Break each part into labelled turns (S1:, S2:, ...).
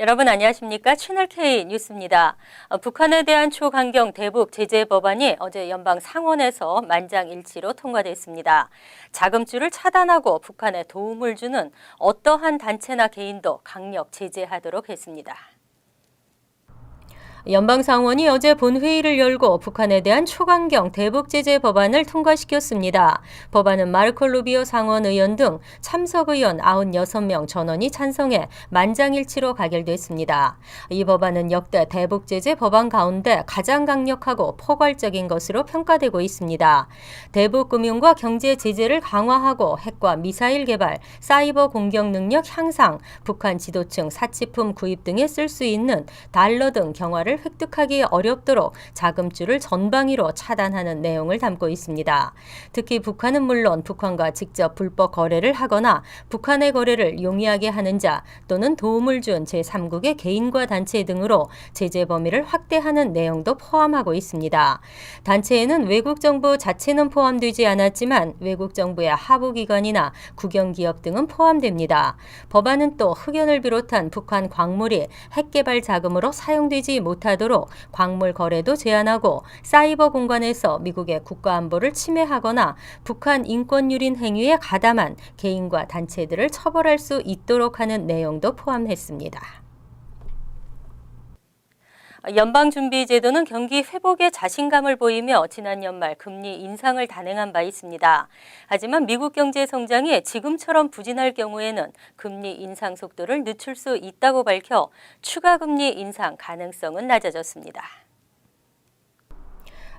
S1: 여러분 안녕하십니까? 채널K 뉴스입니다. 북한에 대한 초강경 대북 제재 법안이 어제 연방 상원에서 만장일치로 통과됐습니다. 자금줄을 차단하고 북한에 도움을 주는 어떠한 단체나 개인도 강력 제재하도록 했습니다. 연방상원이 어제 본회의를 열고 북한에 대한 초강경 대북 제재 법안을 통과시켰습니다. 법안은 마르코 루비오 상원 의원 등 참석 의원 96명 전원이 찬성해 만장일치로 가결됐습니다. 이 법안은 역대 대북 제재 법안 가운데 가장 강력하고 포괄적인 것으로 평가되고 있습니다. 대북 금융과 경제 제재를 강화하고 핵과 미사일 개발, 사이버 공격 능력 향상, 북한 지도층 사치품 구입 등에 쓸 수 있는 달러 등 경화를 획득하기 어렵도록 자금줄을 전방위로 차단하는 내용을 담고 있습니다. 특히 북한은 물론 북한과 직접 불법 거래를 하거나 북한의 거래를 용이하게 하는 자 또는 도움을 준 제3국의 개인과 단체 등으로 제재 범위를 확대하는 내용도 포함하고 있습니다. 단체에는 외국 정부 자체는 포함되지 않았지만 외국 정부의 하부기관이나 국영기업 등은 포함됩니다. 법안은 또 흑연을 비롯한 북한 광물이 핵개발 자금으로 사용되지 못하도록 광물 거래도 제한하고 사이버 공간에서 미국의 국가안보를 침해하거나 북한 인권 유린 행위에 가담한 개인과 단체들을 처벌할 수 있도록 하는 내용도 포함했습니다. 연방준비제도는 경기 회복에 자신감을 보이며 지난 연말 금리 인상을 단행한 바 있습니다. 하지만 미국 경제 성장이 지금처럼 부진할 경우에는 금리 인상 속도를 늦출 수 있다고 밝혀 추가 금리 인상 가능성은 낮아졌습니다.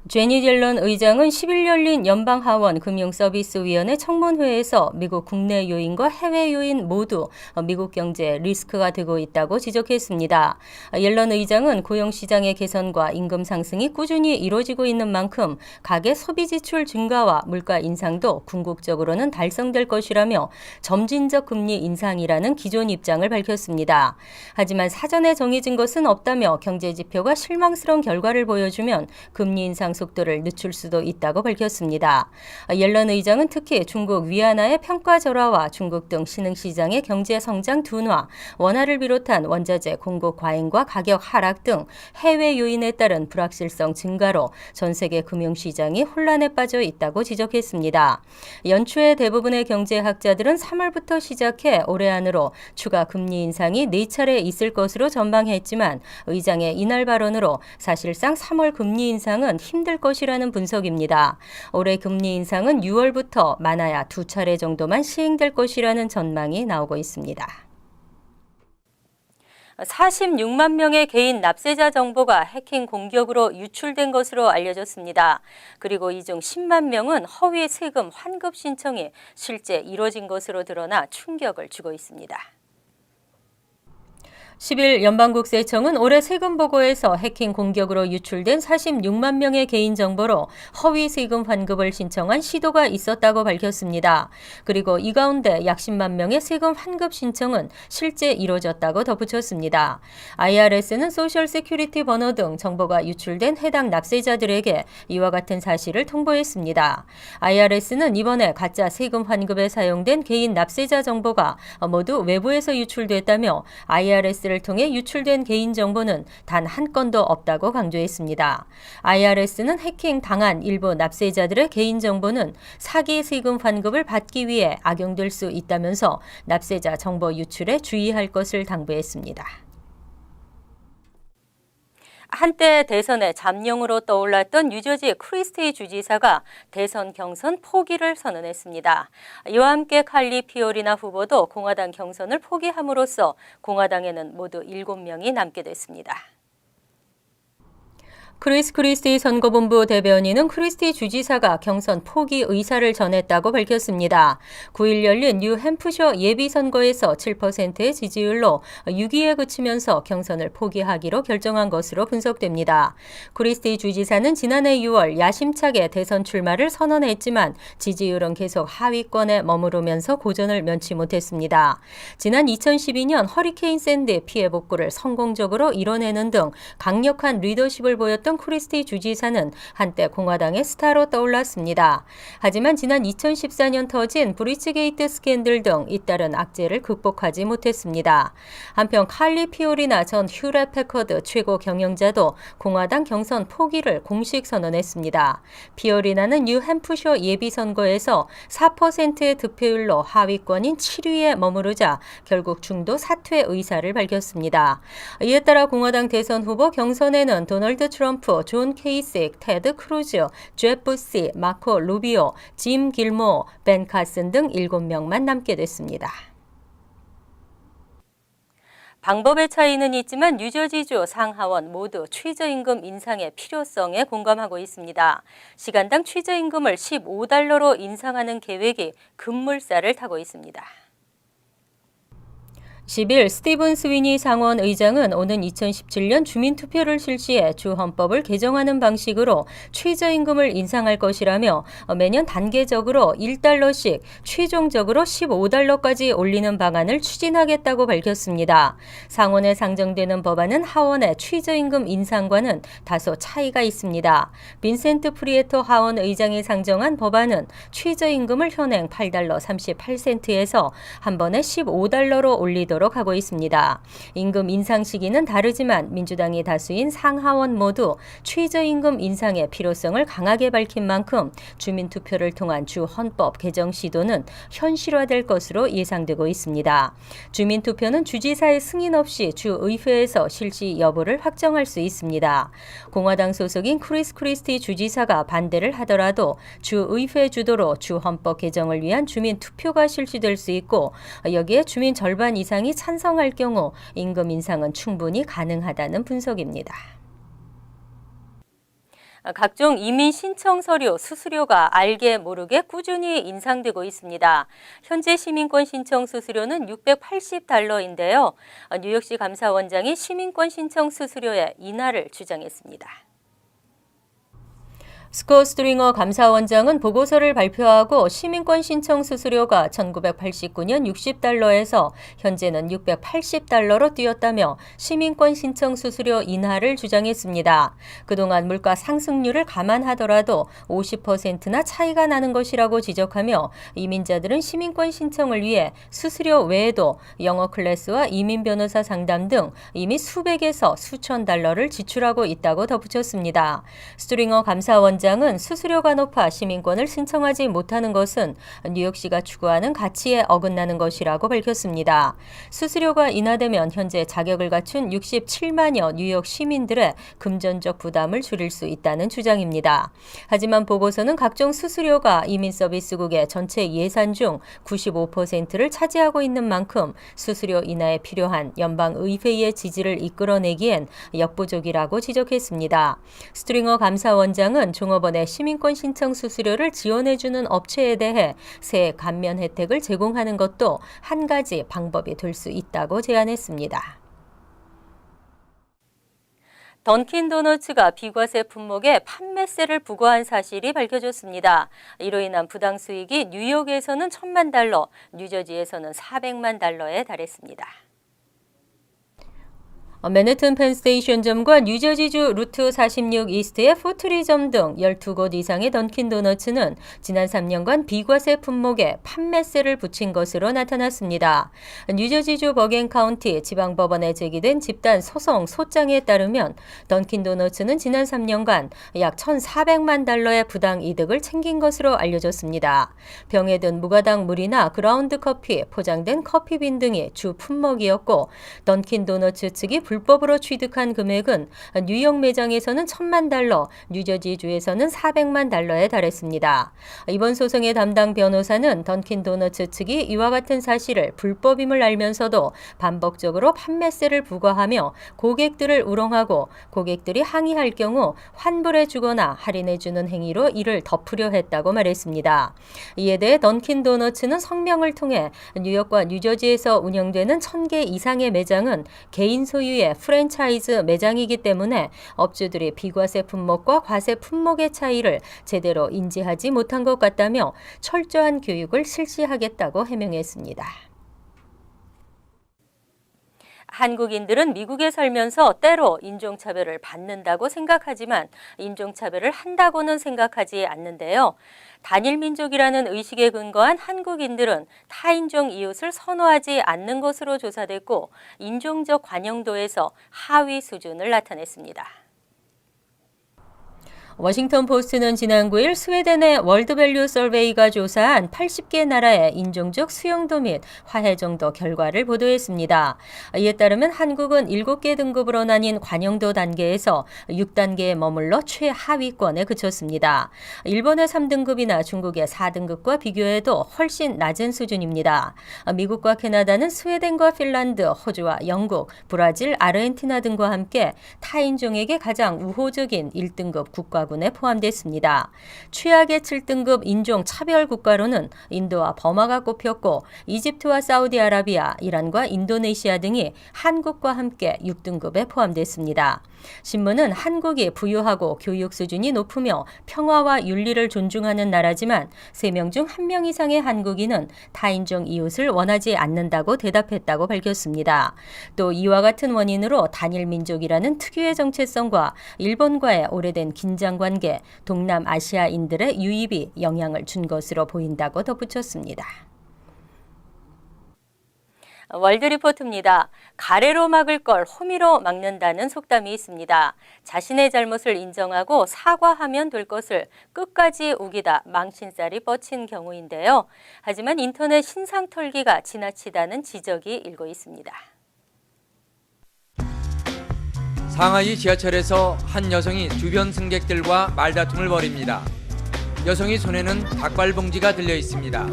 S1: 제니 옐런 의장은 10일 열린 연방하원 금융서비스위원회 청문회에서 미국 국내 요인과 해외 요인 모두 미국 경제에 리스크가 되고 있다고 지적했습니다. 옐런 의장은 고용시장의 개선과 임금 상승이 꾸준히 이루어지고 있는 만큼 가계 소비 지출 증가와 물가 인상도 궁극적으로는 달성될 것이라며 점진적 금리 인상이라는 기존 입장을 밝혔습니다. 하지만 사전에 정해진 것은 없다며 경제 지표가 실망스러운 결과를 보여주면 금리 인상 속도를 늦출 수도 있다고 밝혔습니다. 옐런 의장은 특히 중국 위안화의 평가 절하와 중국 등 신흥시장의 경제 성장 둔화, 원화를 비롯한 원자재 공급 과잉과 가격 하락 등 해외 요인에 따른 불확실성 증가로 전 세계 금융시장이 혼란에 빠져 있다고 지적했습니다. 연초에 대부분의 경제학자들은 3월부터 시작해 올해 안으로 추가 금리 인상이 4차례 있을 것으로 전망했지만 의장의 이날 발언으로 사실상 3월 금리 인상은 힘들 것이라는 분석입니다. 올해 금리 인상은 6월부터 많아야 2차례 정도만 시행될 것이라는 전망이 나오고 있습니다. 46만 명의 개인 납세자 정보가 해킹 공격으로 유출된 것으로 알려졌습니다. 그리고 이 중 10만 명은 허위 세금 환급 신청이 실제 이뤄진 것으로 드러나 충격을 주고 있습니다. 10일 연방국세청은 올해 세금 보고에서 해킹 공격으로 유출된 46만 명의 개인정보로 허위 세금 환급을 신청한 시도가 있었다고 밝혔습니다. 그리고 이 가운데 약 10만 명의 세금 환급 신청은 실제 이루어졌다고 덧붙였습니다. IRS는 소셜 세큐리티 번호 등 정보가 유출된 해당 납세자들에게 이와 같은 사실을 통보했습니다. IRS는 이번에 가짜 세금 환급에 사용된 개인 납세자 정보가 모두 외부에서 유출됐다며 IRS를 통해 유출된 개인정보는 단 한 건도 없다고 강조했습니다. IRS는 해킹 당한 일부 납세자들의 개인정보는 사기 세금 환급을 받기 위해 악용될 수 있다면서 납세자 정보 유출에 주의할 것을 당부했습니다. 한때 대선의 잠룡으로 떠올랐던 뉴저지 크리스티 주지사가 대선 경선 포기를 선언했습니다. 이와 함께 칼리 피오리나 후보도 공화당 경선을 포기함으로써 공화당에는 모두 7명이 남게 됐습니다. 크리스 크리스티 선거본부 대변인은 크리스티 주지사가 경선 포기 의사를 전했다고 밝혔습니다. 9일 열린 뉴햄프셔 예비선거에서 7%의 지지율로 6위에 그치면서 경선을 포기하기로 결정한 것으로 분석됩니다. 크리스티 주지사는 지난해 6월 야심차게 대선 출마를 선언했지만 지지율은 계속 하위권에 머무르면서 고전을 면치 못했습니다. 지난 2012년 허리케인 샌디 피해 복구를 성공적으로 이뤄내는 등 강력한 리더십을 보였던 있었던 크리스티 주지사는 한때 공화당의 스타로 떠올랐습니다. 하지만 지난 2014년 터진 브리지게이트 스캔들 등 잇따른 악재를 극복하지 못했습니다. 한편 칼리 피오리나 전 휴렛 패커드 최고 경영자도 공화당 경선 포기를 공식 선언했습니다. 피오리나는 뉴햄프셔 예비선거에서 4%의 득표율로 하위권인 7위에 머무르자 결국 중도 사퇴 의사를 밝혔습니다. 이에 따라 공화당 대선 후보 경선에는 도널드 트럼프, 존 케이식, 테드 크루즈, 제프 부시, 마코 루비오, 짐 길모, 벤 카슨 등 7명만 남게 됐습니다. 방법의 차이는 있지만 뉴저지주 상하원 모두 최저임금 인상의 필요성에 공감하고 있습니다. 시간당 최저임금을 $15로 인상하는 계획이 급물살을 타고 있습니다. 10일 스티븐 스위니 상원 의장은 오는 2017년 주민투표를 실시해 주 헌법을 개정하는 방식으로 최저임금을 인상할 것이라며 매년 단계적으로 $1씩 최종적으로 $15까지 올리는 방안을 추진하겠다고 밝혔습니다. 상원에 상정되는 법안은 하원의 최저임금 인상과는 다소 차이가 있습니다. 빈센트 프리에토 하원 의장이 상정한 법안은 최저임금을 현행 $8.38에서 한 번에 $15로 올리도록 하고 있습니다. 임금 인상 시기는 다르지만 민주당이 다수인 상하원 모두 최저임금 인상의 필요성을 강하게 밝힌 만큼 주민투표를 통한 주 헌법 개정 시도는 현실화될 것으로 예상되고 있습니다. 주민투표는 주지사의 승인 없이 주의회에서 실시 여부를 확정할 수 있습니다. 공화당 소속인 크리스 크리스티 주지사가 반대를 하더라도 주의회 주도로 주 헌법 개정을 위한 주민투표가 실시될 수 있고 여기에 주민 절반 이상이 찬성할 경우 임금 인상은 충분히 가능하다는 분석입니다. 각종 이민 신청 서류 수수료가 알게 모르게 꾸준히 인상되고 있습니다. 현재 시민권 신청 수수료는 $680인데요. 뉴욕시 감사원장이 시민권 신청 수수료의 인하를 주장했습니다. 스콧 스트링어 감사원장은 보고서를 발표하고 시민권 신청 수수료가 1989년 $60에서 현재는 $680로 뛰었다며 시민권 신청 수수료 인하를 주장했습니다. 그동안 물가 상승률을 감안하더라도 50%나 차이가 나는 것이라고 지적하며 이민자들은 시민권 신청을 위해 수수료 외에도 영어 클래스와 이민 변호사 상담 등 이미 수백에서 수천 달러를 지출하고 있다고 덧붙였습니다. 스트링어 감사원장은 수수료가 높아 시민권을 신청하지 못하는 것은 뉴욕시가 추구하는 가치에 어긋나는 것이라고 밝혔습니다. 수수료가 인하되면 현재 자격을 갖춘 67만여 뉴욕 시민들의 금전적 부담을 줄일 수 있다는 주장입니다. 하지만 보고서는 각종 수수료가 이민서비스국의 전체 예산 중 95%를 차지하고 있는 만큼 수수료 인하에 필요한 연방의회의 지지를 이끌어내기엔 역부족이라고 지적했습니다. 스트링어 감사원장은 종업원의 시민권 신청 수수료를 지원해주는 업체에 대해 세액 감면 혜택을 제공하는 것도 한 가지 방법이 될 수 있다고 제안했습니다. 던킨도너츠가 비과세 품목에 판매세를 부과한 사실이 밝혀졌습니다. 이로 인한 부당 수익이 뉴욕에서는 $10,000, 뉴저지에서는 $400만 달했습니다. 맨해튼 펜스테이션점과 뉴저지주 루트 46 이스트의 포트리점 등 12곳 이상의 던킨도너츠는 지난 3년간 비과세 품목에 판매세를 붙인 것으로 나타났습니다. 뉴저지주 버겐 카운티 지방법원에 제기된 집단 소송 소장에 따르면 던킨도너츠는 지난 3년간 약 $1,400만 부당 이득을 챙긴 것으로 알려졌습니다. 병에 든 무가당 물이나 그라운드 커피, 포장된 커피빈 등이 주 품목이었고 던킨도너츠 측이 불법으로 취득한 금액은 뉴욕 매장에서는 $10,000, 뉴저지주에서는 $400만 달했습니다. 이번 소송의 담당 변호사는 던킨도너츠 측이 이와 같은 사실을 불법임을 알면서도 반복적으로 판매세를 부과하며 고객들을 우롱하고 고객들이 항의할 경우 환불해주거나 할인해주는 행위로 이를 덮으려 했다고 말했습니다. 이에 대해 던킨도너츠는 성명을 통해 뉴욕과 뉴저지에서 운영되는 1,000개 이상의 매장은 개인 소유의 프랜차이즈 매장이기 때문에 업주들이 비과세 품목과 과세 품목의 차이를 제대로 인지하지 못한 것 같다며 철저한 교육을 실시하겠다고 해명했습니다. 한국인들은 미국에 살면서 때로 인종차별을 받는다고 생각하지만 인종차별을 한다고는 생각하지 않는데요. 단일 민족이라는 의식에 근거한 한국인들은 타인종 이웃을 선호하지 않는 것으로 조사됐고 인종적 관용도에서 하위 수준을 나타냈습니다. 워싱턴 포스트는 지난 9일 스웨덴의 월드밸류 서베이가 조사한 80개 나라의 인종적 수용도 및 화해 정도 결과를 보도했습니다. 이에 따르면 한국은 7개 등급으로 나뉜 관용도 단계에서 6단계에 머물러 최하위권에 그쳤습니다. 일본의 3등급이나 중국의 4등급과 비교해도 훨씬 낮은 수준입니다. 미국과 캐나다는 스웨덴과 핀란드, 호주와 영국, 브라질, 아르헨티나 등과 함께 타인종에게 가장 우호적인 1등급 국가 군에 포함됐습니다. 최악의 7등급 인종 차별 국가로는 인도와 버마가 꼽혔고 이집트와 사우디아라비아, 이란과 인도네시아 등이 한국과 함께 6등급에 포함됐습니다. 신문은 한국이 부유하고 교육 수준이 높으며 평화와 윤리를 존중하는 나라지만 3명 중 1명 이상의 한국인은 타인종 이웃을 원하지 않는다고 대답했다고 밝혔습니다. 또 이와 같은 원인으로 단일 민족이라는 특유의 정체성과 일본과의 오래된 긴장 관계, 동남아시아인들의 유입이 영향을 준 것으로 보인다고 덧붙였습니다. 월드리포트입니다. 가래로 막을 걸 호미로 막는다는 속담이 있습니다. 자신의 잘못을 인정하고 사과하면 될 것을 끝까지 우기다 망신살이 뻗친 경우인데요. 하지만 인터넷 신상 털기가 지나치다는 지적이 일고 있습니다.
S2: 상하이 지하철에서 한 여성이 주변 승객들과 말다툼을 벌입니다. 여성이 손에는 닭발봉지가 들려 있습니다.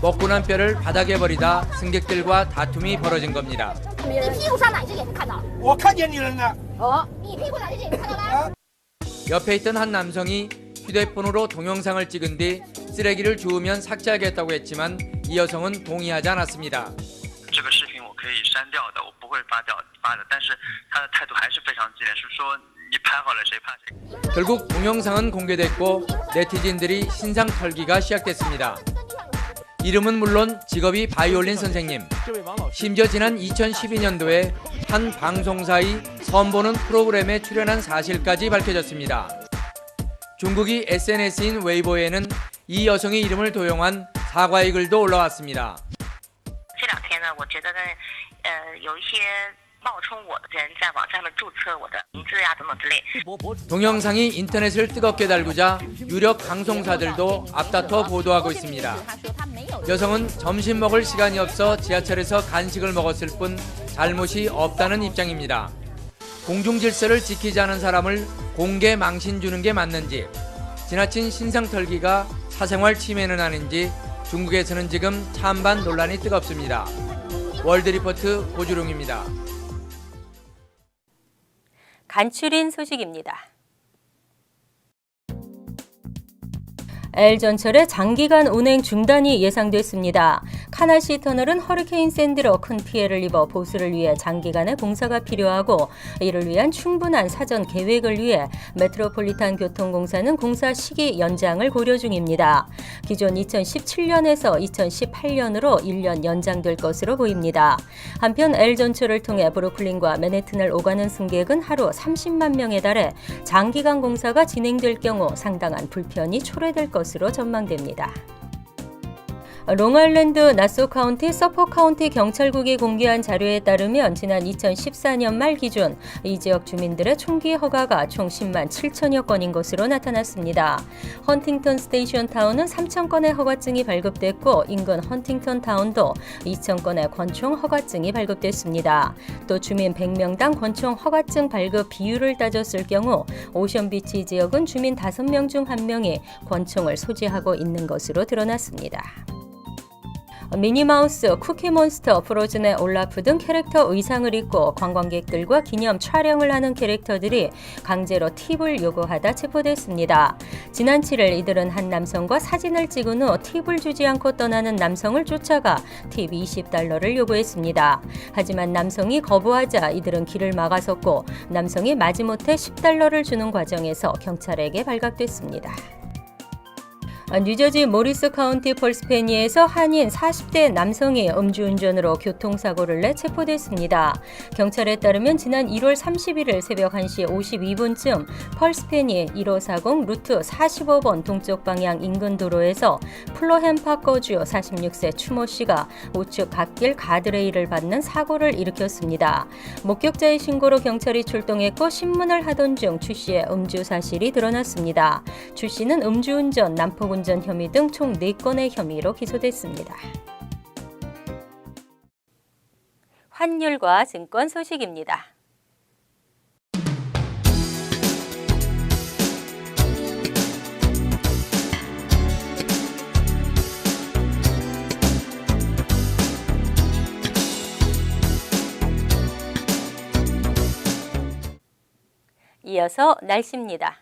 S2: 먹고 난 뼈를 바닥에 버리다 승객들과 다툼이 벌어진 겁니다. 옆에 있던 한 남성이 휴대폰으로 동영상을 찍은 뒤 쓰레기를 주우면 삭제하겠다고 했지만 이 여성은 동의하지 않았습니다.
S3: 这个视频我可以删掉的，我不会发的，但是他的态度还是非常激烈，是说你拍好了谁怕谁。
S2: 결국 동영상은 공개됐고 네티즌들이 신상 털기가 시작됐습니다. 이름은 물론 직업이 바이올린 선생님. 심지어 지난 2012년도에 한 방송사의 선보는 프로그램에 출연한 사실까지 밝혀졌습니다. 중국이 SNS인 웨이보에는 이 여성의 이름을 도용한 사과의 글도 올라왔습니다.
S3: 这2天呢，我觉得呢，有一些冒充我的人在网上面注册我的名字呀，等等之类。
S2: 동영상이 인터넷을 뜨겁게 달구자 유력 방송사들도 앞다퉈 보도하고 있습니다. 여성은 점심 먹을 시간이 없어 지하철에서 간식을 먹었을 뿐 잘못이 없다는 입장입니다. 공중 질서를 지키지 않은 사람을 공개 망신 주는 게 맞는지, 지나친 신상 털기가 사생활 침해는 아닌지 중국에서는 지금 찬반 논란이 뜨겁습니다. 월드리포트 고주룡입니다.
S1: 간추린 소식입니다. L전철의 장기간 운행 중단이 예상됐습니다. 카나시 터널은 허리케인 샌디로 큰 피해를 입어 보수를 위해 장기간의 공사가 필요하고 이를 위한 충분한 사전 계획을 위해 메트로폴리탄 교통공사는 공사 시기 연장을 고려 중입니다. 기존 2017년에서 2018년으로 1년 연장될 것으로 보입니다. 한편 L전철을 통해 브루클린과 맨해튼을 오가는 승객은 하루 30만 명에 달해 장기간 공사가 진행될 경우 상당한 불편이 초래될 것으로 전망됩니다. 롱아일랜드 나소 카운티, 서포 카운티 경찰국이 공개한 자료에 따르면 지난 2014년 말 기준 이 지역 주민들의 총기 허가가 총 10만 7천여 건인 것으로 나타났습니다. 헌팅턴 스테이션 타운은 3천 건의 허가증이 발급됐고 인근 헌팅턴 타운도 2천 건의 권총 허가증이 발급됐습니다. 또 주민 100명당 권총 허가증 발급 비율을 따졌을 경우 오션비치 지역은 주민 5명 중 1명이 권총을 소지하고 있는 것으로 드러났습니다. 미니마우스, 쿠키몬스터, 프로즌의 올라프 등 캐릭터 의상을 입고 관광객들과 기념 촬영을 하는 캐릭터들이 강제로 팁을 요구하다 체포됐습니다. 지난 7일 이들은 한 남성과 사진을 찍은 후 팁을 주지 않고 떠나는 남성을 쫓아가 팁 $20를 요구했습니다. 하지만 남성이 거부하자 이들은 길을 막아섰고 남성이 마지못해 $10를 주는 과정에서 경찰에게 발각됐습니다. 뉴저지 모리스 카운티 펄스페니에서 한인 40대 남성이 음주운전으로 교통사고를 내 체포됐습니다. 경찰에 따르면 지난 1월 31일 새벽 1시 52분쯤 펄스페니 1540 루트 45번 동쪽 방향 인근 도로에서 플로햄파 거주 46세 추모 씨가 우측 갓길 가드레일을 받는 사고를 일으켰습니다. 목격자의 신고로 경찰이 출동했고 신문을 하던 중 추 씨의 음주 사실이 드러났습니다. 추 씨는 음주운전, 난폭운전 혐의 등 총 4건의 혐의로 기소됐습니다. 환율과 증권 소식입니다. 이어서 날씨입니다.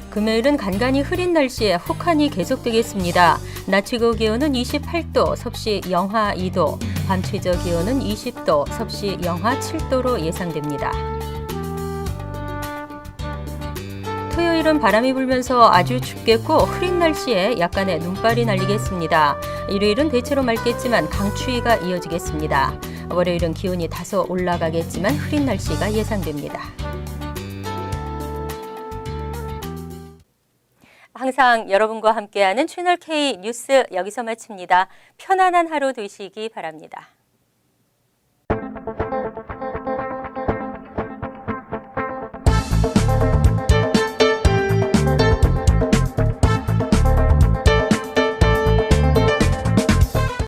S1: 금요일은 간간히 흐린 날씨에 혹한이 계속되겠습니다. 낮 최고 기온은 28도, 섭씨 영하 2도, 밤 최저 기온은 20도, 섭씨 영하 7도로 예상됩니다. 토요일은 바람이 불면서 아주 춥겠고 흐린 날씨에 약간의 눈발이 날리겠습니다. 일요일은 대체로 맑겠지만 강추위가 이어지겠습니다. 월요일은 기온이 다소 올라가겠지만 흐린 날씨가 예상됩니다. 항상 여러분과 함께하는 채널 K 뉴스 여기서 마칩니다. 편안한 하루 되시기 바랍니다.